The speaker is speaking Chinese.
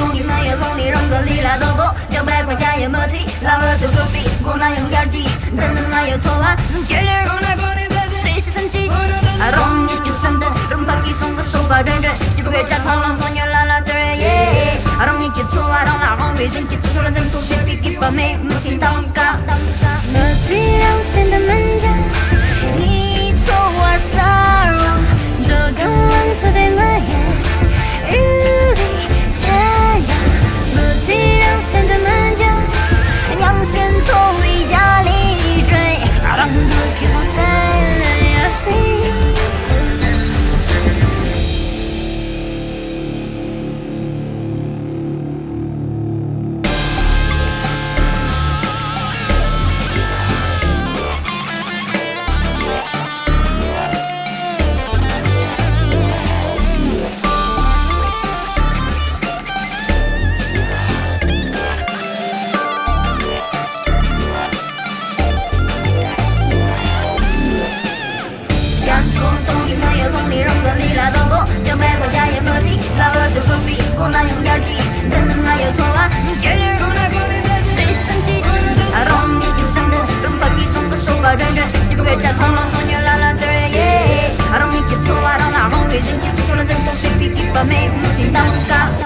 动，你们也懂，你让个里拉都不，叫百块家也没提，拉我就隔壁，我那用眼睛，等等那有错啊，从这里我来帮你再谁是神奇？容易就生的，人怕给送个手把认真，就不会再跑浪从原来了的人耶。容易就错啊，让那行为人就说了真多些，比给把妹没听到嘎。没提两线的门将，你错我撒谎，这个人特别爱日历天涯。没提两线的门将，两线错一家里追，让个给我在那心。我那用眼睛，等等那有错啊，从这里我来帮你再谁是神奇？容易就生的，人怕给送个手把认真，就不会再跑浪从原来了的人耶。容易就错啊，让那行为人就说了真东西，比给把妹没听到嘎。